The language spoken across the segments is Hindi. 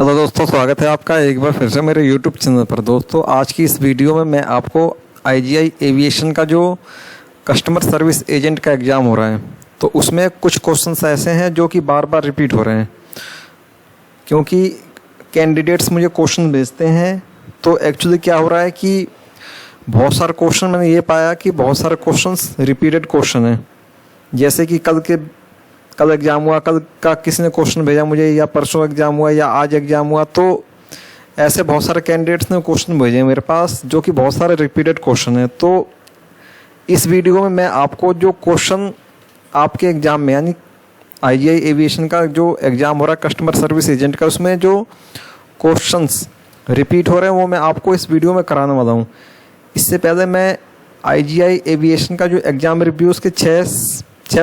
हेलो दोस्तों, स्वागत है आपका एक बार फिर से मेरे यूट्यूब चैनल पर। दोस्तों, आज की इस वीडियो में मैं आपको आईजीआई एविएशन का जो कस्टमर सर्विस एजेंट का एग्ज़ाम हो रहा है, तो उसमें कुछ क्वेश्चंस ऐसे हैं जो कि बार बार रिपीट हो रहे हैं, क्योंकि कैंडिडेट्स मुझे क्वेश्चन भेजते हैं। तो एक्चुअली क्या हो रहा है कि बहुत सारे क्वेश्चन मैंने ये पाया कि बहुत सारे क्वेश्चंस रिपीटेड क्वेश्चन हैं। जैसे कि कल एग्ज़ाम हुआ, कल का किसी ने क्वेश्चन भेजा मुझे, या परसों एग्ज़ाम हुआ, या आज एग्ज़ाम हुआ। तो ऐसे बहुत सारे कैंडिडेट्स ने क्वेश्चन भेजे हैं मेरे पास, जो कि बहुत सारे रिपीटेड क्वेश्चन हैं। तो इस वीडियो में मैं आपको जो क्वेश्चन आपके एग्ज़ाम में, यानी आईजीआई एविएशन का जो एग्ज़ाम हो रहा है कस्टमर सर्विस एजेंट का, उसमें जो क्वेश्चंस रिपीट हो रहे हैं वो मैं आपको इस वीडियो में कराने वाला हूँ। इससे पहले मैं आईजीआई एविएशन का जो एग्ज़ाम रिव्यू उसके छः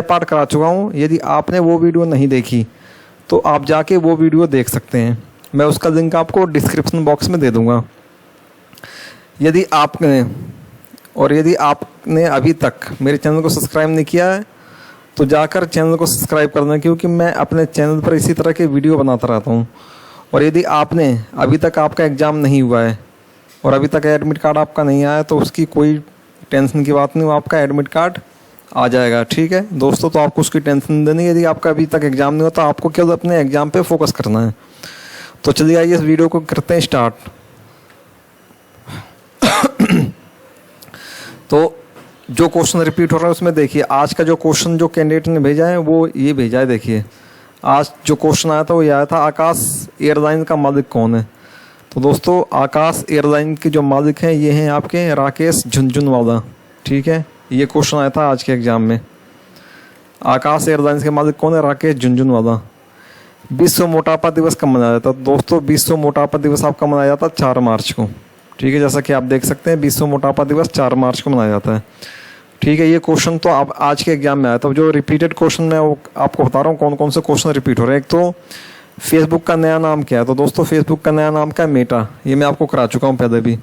पार्ट करा चुका हूँ। यदि आपने वो वीडियो नहीं देखी तो आप जाके वो वीडियो देख सकते हैं। मैं उसका लिंक आपको डिस्क्रिप्शन बॉक्स में दे दूँगा। यदि आपने अभी तक मेरे चैनल को सब्सक्राइब नहीं किया है तो जाकर चैनल को सब्सक्राइब करना, क्योंकि मैं अपने चैनल पर इसी तरह के वीडियो बनाता रहता हूँ। और यदि आपने अभी तक आपका एग्ज़ाम नहीं हुआ है और अभी तक एडमिट कार्ड आपका नहीं आया तो उसकी कोई टेंशन की बात नहीं, वो आपका एडमिट कार्ड आ जाएगा। ठीक है दोस्तों, तो आपको उसकी टेंशन देनी है। यदि आपका अभी तक एग्ज़ाम नहीं होता, आपको केवल अपने एग्ज़ाम पे फोकस करना है। तो चलिए आइए इस वीडियो को करते हैं स्टार्ट। तो जो क्वेश्चन रिपीट हो रहा है उसमें देखिए, आज का जो क्वेश्चन जो कैंडिडेट ने भेजा है वो ये भेजा है। देखिए, आज जो क्वेश्चन आया था वो ये आया था, आकाश एयरलाइन का मालिक कौन है। तो दोस्तों, आकाश एयरलाइन के जो मालिक हैं ये हैं आपके राकेश झुनझुनवाला। ठीक है, ये क्वेश्चन आया था आज के एग्ज़ाम में। आकाश एयरलाइंस के मालिक कौन है? राकेश झुनझुनवाला। विश्व मोटापा दिवस कब मनाया जाता है? दोस्तों, विश्व मोटापा दिवस आपका मनाया जाता है 4 मार्च को। ठीक है, जैसा कि आप देख सकते हैं विश्व मोटापा दिवस 4 मार्च को मनाया जाता है। ठीक है, ये क्वेश्चन तो आप आज के एग्जाम में आया था। जो रिपीटेड क्वेश्चन मैं वो आपको बता रहा हूँ कौन कौन से क्वेश्चन रिपीट हो रहे हैं। एक तो फेसबुक का नया नाम क्या है? तो दोस्तों, फेसबुक का नया नाम क्या है? मेटा। ये मैं आपको करा चुका हूँ पहले भी।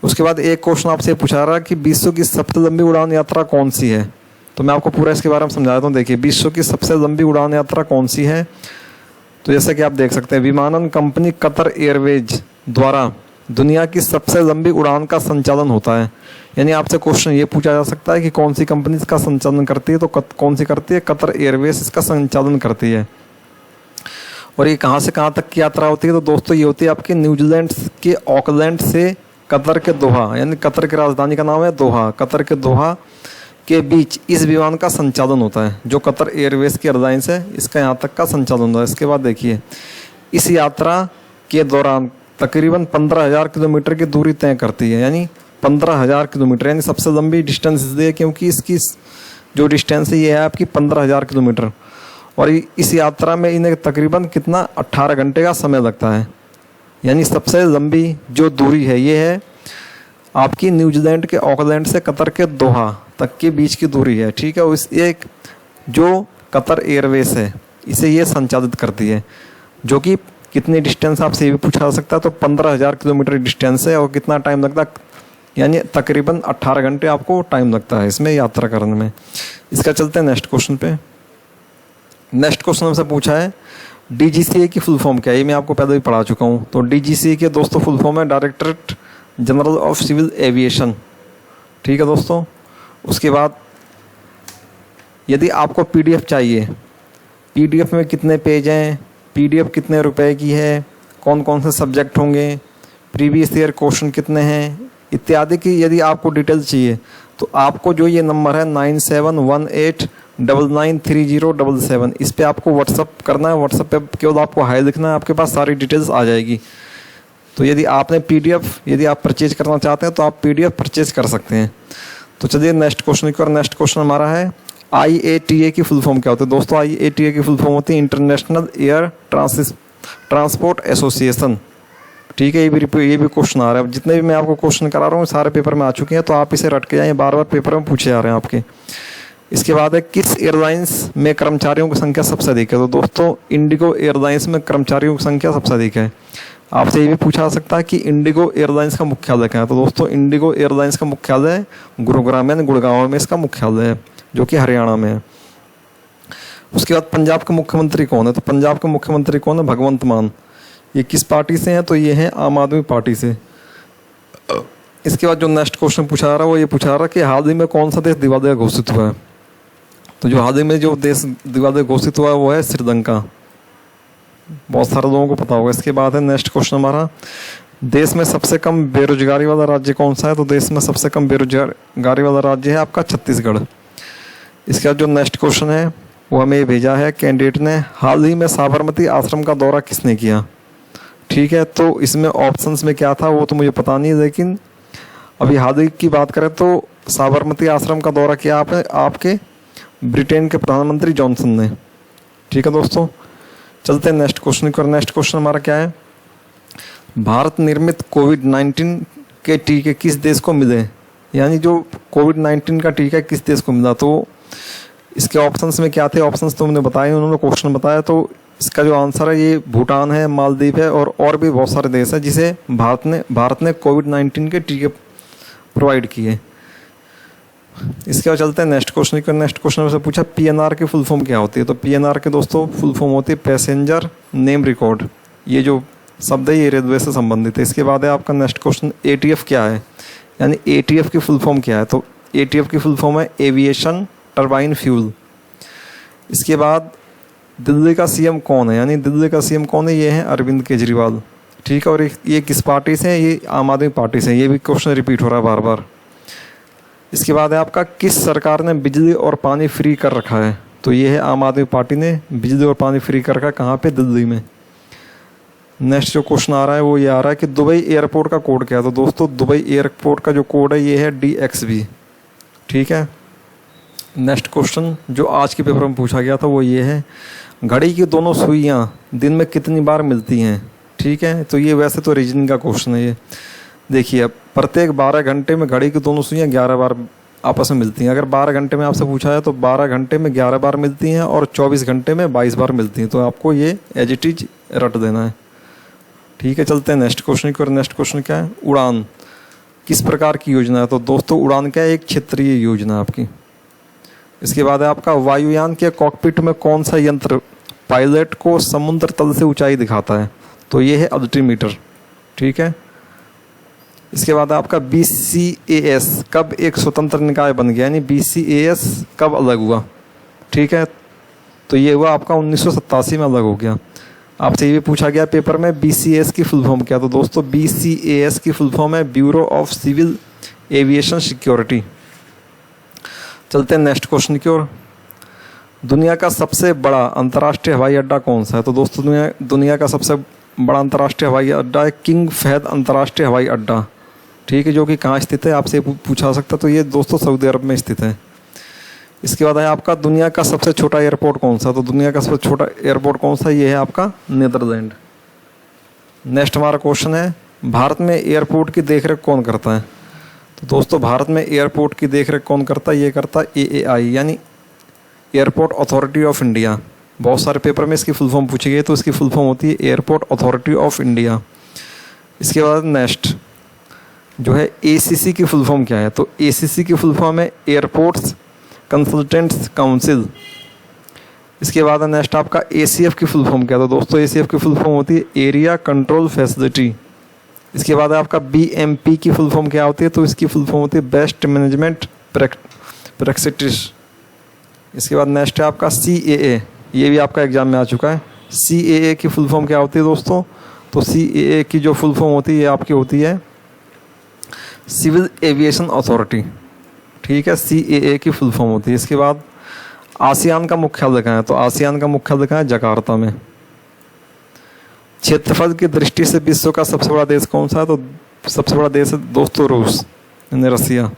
उसके बाद एक क्वेश्चन आपसे पूछा रहा कि विश्व की सबसे लंबी उड़ान यात्रा कौन सी है? तो मैं आपको पूरा इसके बारे में समझा देता हूँ। देखिए, विश्व की सबसे लंबी उड़ान यात्रा कौन सी है? तो जैसा कि आप देख सकते हैं, विमानन कंपनी कतर एयरवेज द्वारा दुनिया की सबसे लंबी उड़ान का संचालन होता है। यानी आपसे क्वेश्चन ये पूछा जा सकता है कि कौन सी कंपनी इसका संचालन करती है? तो कौन सी करती है? कतर एयरवेज इसका संचालन करती है। और ये कहाँ से कहाँ तक की यात्रा होती है? तो दोस्तों, ये होती है आपके न्यूजीलैंड के ऑकलैंड से कतर के दोहा, यानी कतर की राजधानी का नाम है दोहा, कतर के दोहा के बीच इस विमान का संचालन होता है। जो कतर एयरवेज की एयरलाइंस है, इसका यहाँ तक का संचालन होता है। इसके बाद देखिए, इस यात्रा के दौरान तकरीबन 15,000 किलोमीटर की दूरी तय करती है। यानी 15,000 किलोमीटर, यानी सबसे लंबी डिस्टेंस इसलिए क्योंकि इसकी जो डिस्टेंस है ये है आपकी 15,000 किलोमीटर। और इस यात्रा में इन्हें तकरीबन कितना 18 घंटे का समय लगता है। यानी सबसे लंबी जो दूरी है ये है आपकी न्यूजीलैंड के ऑकलैंड से कतर के दोहा तक के बीच की दूरी है। ठीक है, उस एक जो कतर एयरवेज है इसे ये संचालित करती है। जो कि कितनी डिस्टेंस आपसे ये भी पूछा जा सकता है। तो 15,000 किलोमीटर डिस्टेंस है और कितना टाइम लगता है? यानी तकरीबन 18 घंटे आपको टाइम लगता है इसमें यात्रा करने में। इसका चलते हैं नेक्स्ट क्वेश्चन पे। नेक्स्ट क्वेश्चन हमसे पूछा है डीजीसीए की फुल फॉर्म क्या है? ये मैं आपको पहले भी पढ़ा चुका हूँ। तो डीजीसीए के दोस्तों फुल फॉर्म है directorate general of civil aviation. ठीक है दोस्तों, उसके बाद यदि आपको पीडीएफ चाहिए, पीडीएफ में कितने पेज हैं, पीडीएफ कितने रुपए की है, कौन कौन से सब्जेक्ट होंगे, प्रीवियस ईयर क्वेश्चन कितने हैं, इत्यादि की यदि आपको डिटेल चाहिए तो आपको जो ये नंबर है 9718993077, इस पे आपको व्हाट्सअप करना है। व्हाट्सअप पे केवल आपको हाई लिखना है, आपके पास सारी डिटेल्स आ जाएगी। तो यदि आपने पीडीएफ यदि आप परचेज करना चाहते हैं तो आप पीडीएफ परचेज कर सकते हैं। तो चलिए नेक्स्ट क्वेश्चन की ओर। नेक्स्ट क्वेश्चन हमारा है IATA की फुल फॉर्म क्या होती है? दोस्तों, IATA की फुल फॉर्म होती है इंटरनेशनल एयर ट्रांसपोर्ट एसोसिएशन। ठीक है, ये भी क्वेश्चन आ रहा है। जितने भी मैं आपको क्वेश्चन करा रहा हूँ सारे पेपर में आ चुके हैं, तो आप इसे रट के जाइए, बार बार पेपर में पूछे जा रहे हैं आपके। इसके बाद है किस एयरलाइंस में कर्मचारियों की संख्या सबसे अधिक है? तो दोस्तों, इंडिगो एयरलाइंस में कर्मचारियों की संख्या सबसे अधिक है। आपसे ये भी पूछा जा सकता है कि इंडिगो एयरलाइंस का मुख्यालय कहाँ है? तो दोस्तों, इंडिगो एयरलाइंस का मुख्यालय गुरुग्राम यानी गुड़गांव में इसका मुख्यालय है, जो कि हरियाणा में है। उसके बाद पंजाब के मुख्यमंत्री कौन है? तो पंजाब के मुख्यमंत्री कौन है? भगवंत मान। ये किस पार्टी से हैं? तो ये हैं आम आदमी पार्टी से। इसके बाद जो नेक्स्ट क्वेश्चन पूछा जा रहा है वो ये पूछा जा रहा है कि हाल ही में कौन सा देश दिवालिया घोषित हुआ है? तो जो हाल ही में जो देश दिवालिया घोषित हुआ है वो है श्रीलंका। बहुत सारे लोगों को पता होगा। इसके बाद है नेक्स्ट क्वेश्चन हमारा, देश में सबसे कम बेरोजगारी वाला राज्य कौन सा है? तो देश में सबसे कम बेरोजगारी वाला राज्य है आपका छत्तीसगढ़। इसके बाद जो नेक्स्ट क्वेश्चन है वो हमें भेजा है कैंडिडेट ने, हाल ही में साबरमती आश्रम का दौरा किसने किया? ठीक है, तो इसमें ऑप्शंस में क्या था वो तो मुझे पता नहीं, लेकिन अभी हाल ही की बात करें तो साबरमती आश्रम का दौरा किया आपके ब्रिटेन के प्रधानमंत्री जॉनसन ने। ठीक है दोस्तों, चलते हैं नेक्स्ट क्वेश्चन की। नेक्स्ट क्वेश्चन हमारा क्या है, भारत निर्मित कोविड-19 के टीके किस देश को मिले? यानी जो कोविड-19 का टीका किस देश को मिला? तो इसके ऑप्शंस में क्या थे? ऑप्शंस तो उन्होंने बताए, उन्होंने क्वेश्चन बताया। तो इसका जो आंसर है ये भूटान है, मालदीव है और भी बहुत सारे देश हैं जिसे भारत ने कोविड-19 के टीके प्रोवाइड किए। इसके बाद चलते हैं नेक्स्ट क्वेश्चन की। नेक्स्ट क्वेश्चन में से पूछा पीएनआर की फुल फॉर्म क्या होती है? तो पीएनआर के दोस्तों फुल फॉर्म होती है पैसेंजर नेम रिकॉर्ड। ये जो शब्द है ये रेलवे से संबंधित है। इसके बाद है आपका नेक्स्ट क्वेश्चन, एटीएफ क्या है? यानी एटीएफ की फुल फॉर्म क्या है? तो एटीएफ की फुल फॉर्म है एविएशन टर्बाइन फ्यूल। इसके बाद दिल्ली का सीएम कौन है? यानी दिल्ली का सीएम कौन है? ये है अरविंद केजरीवाल। ठीक है, और ये किस पार्टी से है? ये आम आदमी पार्टी से। ये भी क्वेश्चन रिपीट हो रहा है बार बार। इसके बाद है आपका, किस सरकार ने बिजली और पानी फ्री कर रखा है? तो ये है आम आदमी पार्टी ने बिजली और पानी फ्री कर रखा है। कहाँ पे? दिल्ली में। नेक्स्ट जो क्वेश्चन आ रहा है वो ये आ रहा है कि दुबई एयरपोर्ट का कोड क्या है? तो दोस्तों दुबई एयरपोर्ट का जो कोड है ये है DXB। ठीक है, नेक्स्ट क्वेश्चन जो आज के पेपर में पूछा गया था वो ये है, घड़ी की दोनों सुइयाँ दिन में कितनी बार मिलती हैं? ठीक है, तो ये वैसे तो रीजनिंग का क्वेश्चन है ये। देखिए, प्रत्येक 12 घंटे में घड़ी की दोनों सुइयाँ 11 बार आपस में मिलती हैं। अगर 12 घंटे में आपसे पूछा है तो 12 घंटे में 11 बार मिलती हैं और 24 घंटे में 22 बार मिलती हैं। तो आपको ये एज इट इज रट देना है। ठीक है, चलते हैं नेक्स्ट क्वेश्चन की। और नेक्स्ट क्वेश्चन क्या है, उड़ान किस प्रकार की योजना है? तो दोस्तों उड़ान क्या है? एक क्षेत्रीय योजना है आपकी। इसके बाद है आपका, वायुयान के कॉकपिट में कौन सा यंत्र पायलट को समुद्र तल से ऊंचाई दिखाता है? तो ये है अल्टीमीटर। ठीक है, इसके बाद आपका BCAS कब एक स्वतंत्र निकाय बन गया? यानी BCAS कब अलग हुआ? ठीक है, तो ये हुआ आपका 1987 में अलग हो गया। आपसे ये भी पूछा गया पेपर में BCAS की फुल फॉर्म क्या? तो दोस्तों BCAS की फुल फॉर्म है bureau of civil aviation security. चलते हैं नेक्स्ट क्वेश्चन की ओर, दुनिया का सबसे बड़ा अंतर्राष्ट्रीय हवाई अड्डा कौन सा है? तो दोस्तों दुनिया का सबसे बड़ा अंतर्राष्ट्रीय हवाई अड्डा है किंग फहद अंतर्राष्ट्रीय हवाई अड्डा। ठीक है, जो कि कहाँ स्थित है आपसे पूछा सकता। तो ये दोस्तों सऊदी अरब में स्थित है। इसके बाद है आपका, दुनिया का सबसे छोटा एयरपोर्ट कौन सा? तो दुनिया का सबसे छोटा एयरपोर्ट कौन सा? ये है आपका नीदरलैंड। नेक्स्ट हमारा क्वेश्चन है, भारत में एयरपोर्ट की देखरेख कौन करता है? तो दोस्तों भारत में एयरपोर्ट की देखरेख कौन करता है? ये करता है AAI यानी एयरपोर्ट अथॉरिटी ऑफ इंडिया। बहुत सारे पेपर में इसकी फुल फॉर्म पूछी गई, तो इसकी फुल फॉर्म होती है एयरपोर्ट अथॉरिटी ऑफ इंडिया। इसके बाद नेक्स्ट जो है ACC की फुल फॉर्म क्या है? तो ACC की फुल फॉर्म है एयरपोर्ट्स कंसल्टेंट्स काउंसिल। इसके बाद नेक्स्ट आपका ACF की फुल फॉर्म क्या? तो दोस्तों ACF की फुल फॉर्म होती है एरिया कंट्रोल फैसिलिटी। इसके बाद आपका BMP की फुल फॉर्म क्या होती है? तो इसकी फुल फॉर्म होती है बेस्ट मैनेजमेंट प्रैक्टिस। इसके बाद नेक्स्ट है आपका CAA, ये भी आपका एग्जाम में आ चुका है। CAA की फुल फॉर्म क्या होती है दोस्तों? तो CAA की जो फुल फॉर्म होती है आपकी होती है सिविल एविएशन अथॉरिटी। ठीक है, CAA की फुल फॉर्म होती है। इसके बाद आसियान का मुख्यालय कहाँ है? तो आसियान का मुख्यालय कहाँ है? जकार्ता में। क्षेत्रफल की दृष्टि से विश्व का सबसे बड़ा देश कौन सा है? तो सबसे बड़ा देश है दोस्तों रूस यानी रसिया।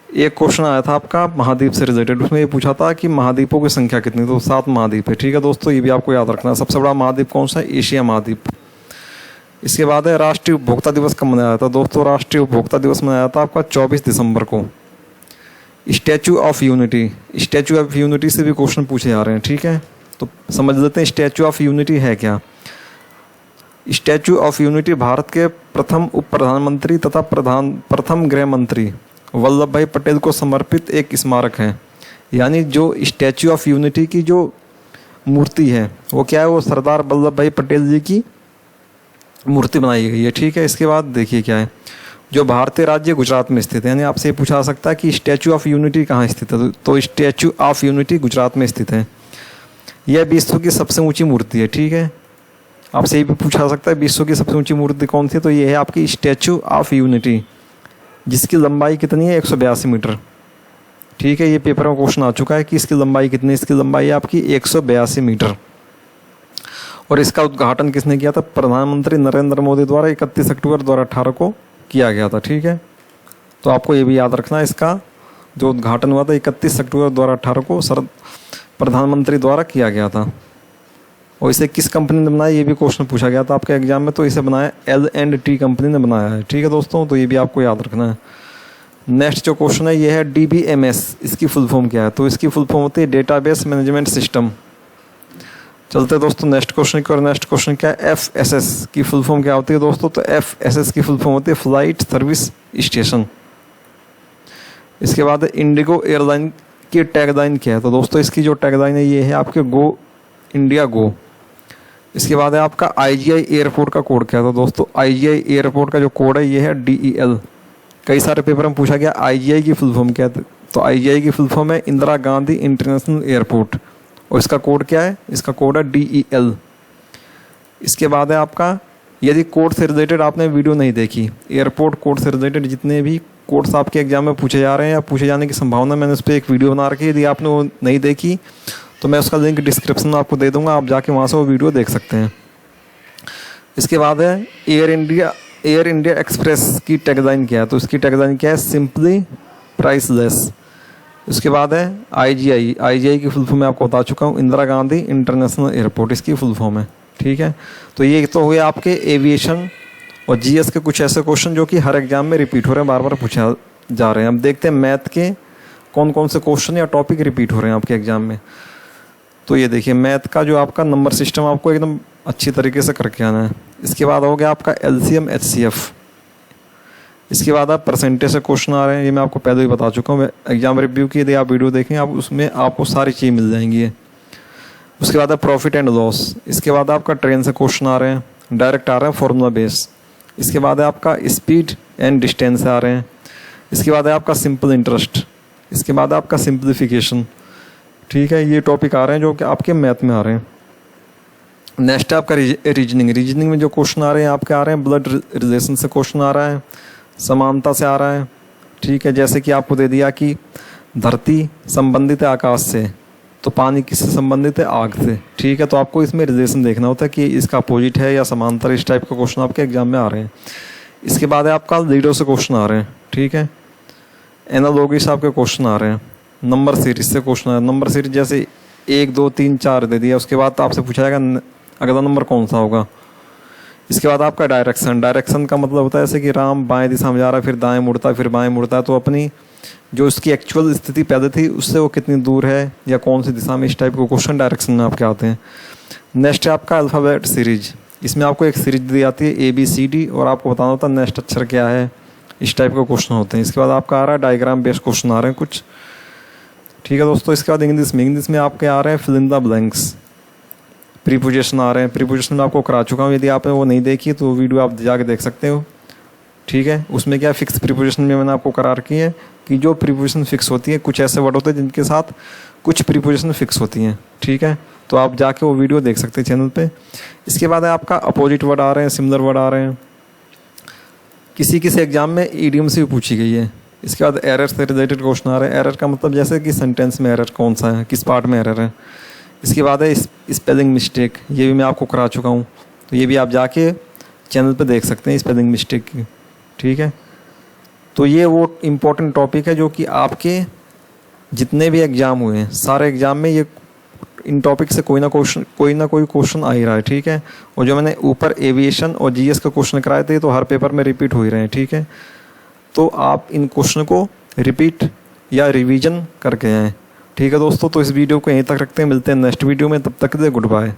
एक क्वेश्चन आया था आपका महाद्वीप से रिलेटेड, उसमें ये पूछा था कि महाद्वीपों की संख्या कितनी? तो 7 महाद्वीप है। ठीक है दोस्तों, ये भी आपको याद रखना है। सबसे बड़ा महाद्वीप कौन सा है? एशिया महाद्वीप। इसके बाद है राष्ट्रीय उपभोक्ता दिवस कब मनाया था? दोस्तों राष्ट्रीय उपभोक्ता दिवस मनाया था आपका 24 दिसंबर को। Statue of unity, statue of unity से भी क्वेश्चन पूछे जा रहे हैं। ठीक है, तो समझ लेते हैं स्टैचू ऑफ यूनिटी है क्या। स्टैचू ऑफ यूनिटी भारत के प्रथम उप प्रधानमंत्री तथा प्रथम गृह मंत्री वल्लभ भाई पटेल को समर्पित एक स्मारक है। यानी जो स्टैचू ऑफ यूनिटी की जो मूर्ति है वो क्या है, वो सरदार वल्लभ भाई पटेल जी की मूर्ति बनाई गई है। ठीक है, इसके बाद देखिए क्या है, जो भारतीय राज्य गुजरात में स्थित है, यानी आपसे ये पूछा जा सकता है कि स्टैचू ऑफ यूनिटी कहाँ स्थित है, तो स्टैचू ऑफ यूनिटी गुजरात में स्थित है। यह विश्व की सबसे ऊंची मूर्ति है। ठीक है, आपसे ये भी पूछा जा सकता है विश्व की सबसे ऊंची मूर्ति कौन सी है, तो ये है आपकी स्टैचू ऑफ यूनिटी, जिसकी लंबाई कितनी है, 182 मीटर। ठीक है, ये पेपर में क्वेश्चन आ चुका है कि इसकी लंबाई कितनी है, इसकी लंबाई है आपकी 182 मीटर। और इसका उद्घाटन किसने किया था, प्रधानमंत्री नरेंद्र मोदी द्वारा 31 अक्टूबर 2018 को किया गया था। ठीक है, तो आपको ये भी याद रखना है, इसका जो उद्घाटन हुआ था 31 अक्टूबर 2018 को प्रधानमंत्री द्वारा किया गया था। और इसे किस कंपनी ने बनाया, ये भी क्वेश्चन पूछा गया था आपके एग्जाम में, तो इसे बनाया L&T कंपनी ने बनाया है। ठीक है दोस्तों, तो ये भी आपको याद रखना है। नेक्स्ट जो क्वेश्चन है ये है DBMS, इसकी फुल फॉर्म क्या है, तो इसकी फुल फॉर्म होती है डेटाबेस मैनेजमेंट सिस्टम। चलते दोस्तों नेक्स्ट क्वेश्चन की, और नेक्स्ट क्वेश्चन क्या है, FSS की फुल फॉर्म क्या होती है दोस्तों, तो FSS की फुल फॉर्म होती है फ्लाइट सर्विस स्टेशन। इसके बाद इंडिगो एयरलाइन की टैगलाइन क्या है, तो दोस्तों इसकी जो टैगलाइन है ये है आपके गो इंडिया गो। इसके बाद है आपका IGI एयरपोर्ट का कोड क्या है, तो दोस्तों IGI एयरपोर्ट का जो कोड है ये है DEL। कई सारे पेपर में पूछा गया IGI की फुल फॉर्म क्या है, तो IGI की फुल फॉर्म है इंदिरा गांधी इंटरनेशनल एयरपोर्ट, और इसका कोड क्या है, इसका कोड है DEL। इसके बाद है आपका, यदि कोड से रिलेटेड आपने वीडियो नहीं देखी, एयरपोर्ट कोड से रिलेटेड जितने भी कोड्स आपके एग्जाम में पूछे जा रहे हैं या पूछे जाने की संभावना, मैंने उस पर एक वीडियो बना रखी है। यदि आपने वो नहीं देखी तो मैं उसका लिंक डिस्क्रिप्शन में आपको दे दूंगा, आप जाके वहाँ से वो वीडियो देख सकते हैं। इसके बाद है एयर इंडिया एक्सप्रेस की टैगलाइन क्या है, तो इसकी टैगलाइन क्या है, सिंपली प्राइसलेस। उसके बाद है IGI की फुल फॉर्म मैं आपको बता चुका हूँ, इंदिरा गांधी इंटरनेशनल एयरपोर्ट, इसकी फुल फॉर्म है। ठीक है, तो ये तो हुए आपके एविएशन और GS के कुछ ऐसे क्वेश्चन जो कि हर एग्जाम में रिपीट हो रहे हैं, बार बार पूछा जा रहे हैं। अब देखते हैं मैथ के कौन कौन से क्वेश्चन या टॉपिक रिपीट हो रहे हैं आपके एग्जाम में। तो ये देखिए मैथ का जो आपका नंबर सिस्टम आपको एकदम अच्छी तरीके से करके आना है। इसके बाद हो गया आपका LCM HCF। इसके बाद आप परसेंटेज से क्वेश्चन आ रहे हैं, ये मैं आपको पहले ही बता चुका हूँ एग्जाम रिव्यू की, यदि आप वीडियो देखें आप उसमें आपको सारी चीज़ मिल जाएंगी। उसके बाद है प्रॉफिट एंड लॉस। इसके बाद आपका ट्रेन से क्वेश्चन आ रहे हैं, डायरेक्ट आ रहे हैं फॉर्मूला बेस। इसके बाद है आपका स्पीड एंड डिस्टेंस से आ रहे हैं। इसके बाद है आपका सिंपल इंटरेस्ट। इसके बाद आपका सिंप्लीफिकेशन। ठीक है, ये टॉपिक आ रहे हैं जो कि आपके मैथ में आ रहे हैं। नेक्स्ट है आपका रीजनिंग में जो क्वेश्चन आ रहे हैं आपके आ रहे हैं ब्लड रिलेशन से क्वेश्चन आ रहा है, समानता से आ रहा है। ठीक है, जैसे कि आपको दे दिया कि धरती संबंधित है आकाश से, तो पानी किससे संबंधित है, आग से। ठीक है, तो आपको इसमें रिलेशन देखना होता है कि इसका अपोजिट है या समांतर, इस टाइप का क्वेश्चन आपके एग्जाम में आ रहे हैं। इसके बाद है आपका लीडो से क्वेश्चन आ रहे हैं। ठीक है, एनालॉगी से आपके क्वेश्चन आ रहे हैं। नंबर सीरीज से क्वेश्चन आ रहा है, नंबर सीरीज जैसे 1 2 3 4 दे दिया, उसके बाद आपसे पूछा जाएगा अगला नंबर कौन सा होगा। इसके बाद आपका डायरेक्शन का मतलब होता है जैसे कि राम बाएं दिशा में जा रहा है, फिर दाएं मुड़ता है, फिर बाएं मुड़ता है, तो अपनी जो उसकी एक्चुअल स्थिति पहले थी उससे वो कितनी दूर है या कौन सी दिशा में, इस टाइप के क्वेश्चन डायरेक्शन में आपके आते हैं। नेक्स्ट है आपका अल्फ़ाबेट सीरीज। इसमें आपको एक सीरीज दी जाती है ABCD और आपको बताना होता है नेक्स्ट अक्षर क्या है, इस टाइप के क्वेश्चन होते हैं। इसके बाद आपका आ रहा है डायग्राम बेस्ड क्वेश्चन आ रहे हैं कुछ। ठीक है दोस्तों, इसके बाद इंग्लिश में आपके आ रहे हैं fill in the blanks. Preposition आ रहे हैं, प्रीपोजिशन में आपको करा चुका हूँ, यदि आपने वो नहीं देखी तो वीडियो आप जाके देख सकते हो। ठीक है, उसमें क्या फिक्स प्रीपोजिशन में मैंने आपको करा रखी है कि जो प्रीपोजिशन फिक्स होती है, कुछ ऐसे वर्ड होते हैं जिनके साथ कुछ प्रीपोजिशन फिक्स होती हैं। ठीक है, तो आप जाके वो वीडियो देख सकते हैं चैनल पे। इसके बाद है आपका अपोजिट वर्ड आ रहे हैं, सिमिलर वर्ड आ रहे हैं। किसी एग्जाम में ईडियम से भी पूछी गई है। इसके बाद एरर से रिलेटेड क्वेश्चन आ रहे हैं। एरर का मतलब जैसे कि सेंटेंस में एरर कौन सा है, किस पार्ट में एरर है। इसके बाद है स्पेलिंग मिस्टेक, ये भी मैं आपको करा चुका हूँ, तो ये भी आप जाके चैनल पे देख सकते हैं स्पेलिंग मिस्टेक की। ठीक है, तो ये वो इम्पोर्टेंट टॉपिक है जो कि आपके जितने भी एग्ज़ाम हुए हैं सारे एग्ज़ाम में ये इन टॉपिक से कोई ना कोई क्वेश्चन आ ही रहा है। ठीक है, और जो मैंने ऊपर एविएशन और GS का क्वेश्चन कराए थे तो हर पेपर में रिपीट हो ही रहे हैं। ठीक है, तो आप इन क्वेश्चन को रिपीट या रिवीजन करके आएँ। ठीक है दोस्तों, तो इस वीडियो को यहीं तक रखते हैं, मिलते हैं नेक्स्ट वीडियो में, तब तक के लिए गुड बाय।